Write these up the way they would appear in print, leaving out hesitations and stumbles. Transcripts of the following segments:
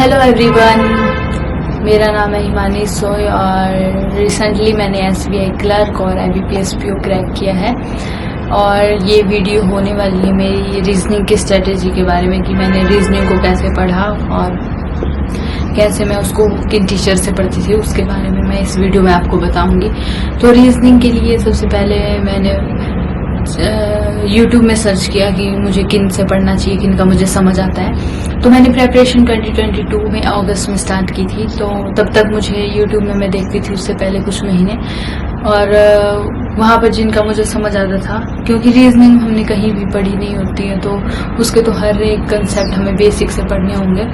Hello everyone, मेरा नाम है हिमानी सोय और रिसेंटली मैंने एसबीआई क्लर्क और IBPS PO क्रैक किया है। और ये वीडियो होने वाली है मेरी रीजनिंग की स्ट्रेटेजी के बारे में कि मैंने रीजनिंग को कैसे पढ़ा और कैसे मैं उसको किन टीचर से पढ़ती थी, उसके बारे में मैं इस वीडियो में आपको बताऊंगी। तो रीजनिंग के लिए सबसे पहले मैंने YouTube में सर्च किया कि मुझे किन से पढ़ना चाहिए, किन का मुझे समझ आता है। तो मैंने प्रेपरेशन 2022 में अगस्त में स्टार्ट की थी। तो तब तक मुझे YouTube में मैं देखती थी उससे पहले कुछ महीने, और वहाँ पर जिनका मुझे समझ आता था, क्योंकि रीजनिंग हमने कहीं भी पढ़ी नहीं होती है तो उसके तो हर एक कंसेप्ट हमें बेसिक से पढ़ने होंगे।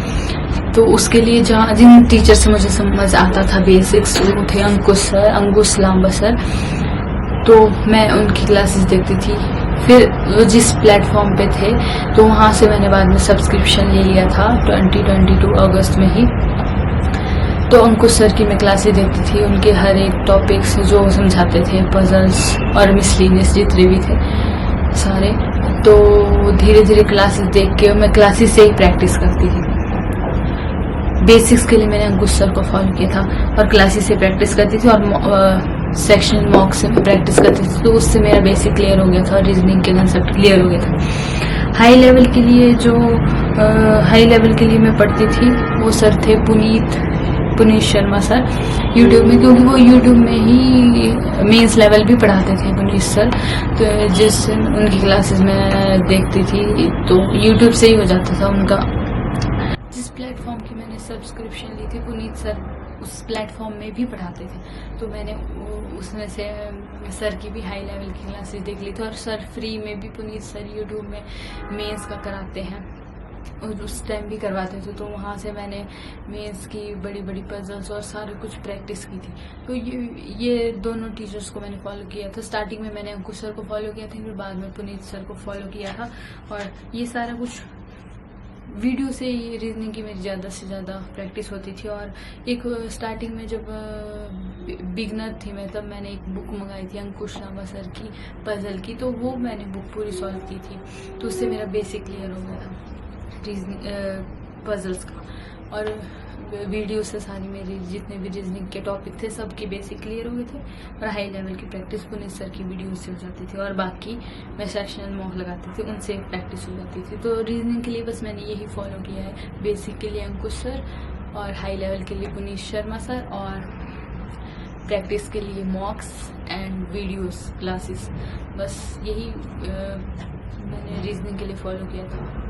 तो उसके लिए जहाँ जिन टीचर से मुझे समझ आता था बेसिक्स, वो थे अंकुश लांबा सर। तो मैं उनकी क्लासेस देखती थी। फिर वो जिस प्लेटफॉर्म पे थे तो वहाँ से मैंने बाद में सब्सक्रिप्शन ले लिया था 2022 अगस्त में ही। तो अंकुश सर की मैं क्लासेस देखती थी, उनके हर एक टॉपिक्स जो समझाते थे, पजल्स और मिसलिनियस जितने भी थे सारे। तो धीरे धीरे क्लासेस देख के मैं क्लासेस से ही प्रैक्टिस करती थी। बेसिक्स के लिए मैंने अंकुश सर को फॉलो किया था और क्लासेस से प्रैक्टिस करती थी और सेक्शन मॉक से मैं प्रैक्टिस करती थी। तो उससे मेरा बेसिक क्लियर हो गया था और रीजनिंग के कंसेप्ट क्लियर हो गया था। हाई लेवल के लिए मैं पढ़ती थी, वो सर थे पुनीत शर्मा सर यूट्यूब में, क्योंकि वो यूट्यूब में ही मेंस लेवल भी पढ़ाते थे पुनीत सर। तो जिस उनकी क्लासेस में देखती थी तो यूट्यूब से ही हो जाता था उनका। जिस प्लेटफॉर्म की मैंने सब्सक्रिप्शन ली थी, पुनीत सर उस प्लेटफॉर्म में भी पढ़ाते थे। तो मैंने उसमें से सर की भी हाई लेवल की क्लासेस देख ली थी। और सर फ्री में भी पुनीत सर यूट्यूब में मेंस का कराते हैं और उस टाइम भी करवाते थे। तो वहाँ से मैंने मेंस की बड़ी बड़ी पजल्स और सारे कुछ प्रैक्टिस की थी। तो ये दोनों टीचर्स को मैंने फॉलो किया था। स्टार्टिंग में मैंने अंकुश सर को फॉलो किया था, फिर बाद में पुनीत सर को फॉलो किया था। और ये सारा कुछ वीडियो से ही रीजनिंग की मेरी ज़्यादा से ज़्यादा प्रैक्टिस होती थी। और एक स्टार्टिंग में जब बिगनर थी मैं, तब मैंने एक बुक मंगाई थी अंकुश लांबा सर की पजल की। तो वो मैंने बुक पूरी सॉल्व की थी, तो उससे मेरा बेसिक क्लियर हो गया था रीजनिंग पजल्स का। और वीडियो से सारी मेरी जितने भी रीजनिंग के टॉपिक थे सबके बेसिक क्लियर हो गए थे। और हाई लेवल की प्रैक्टिस पुनीत सर की वीडियो से हो जाती थी, और बाकी मैं सेक्शनल मॉक लगाती थी, उनसे प्रैक्टिस हो जाती थी। तो रीजनिंग के लिए बस मैंने यही फॉलो किया है। बेसिक के लिए अंकुश सर और हाई लेवल के लिए पुनीत शर्मा सर, और प्रैक्टिस के लिए मॉक्स एंड वीडियोस क्लासेस। बस यही मैंने रीजनिंग के लिए फॉलो किया था।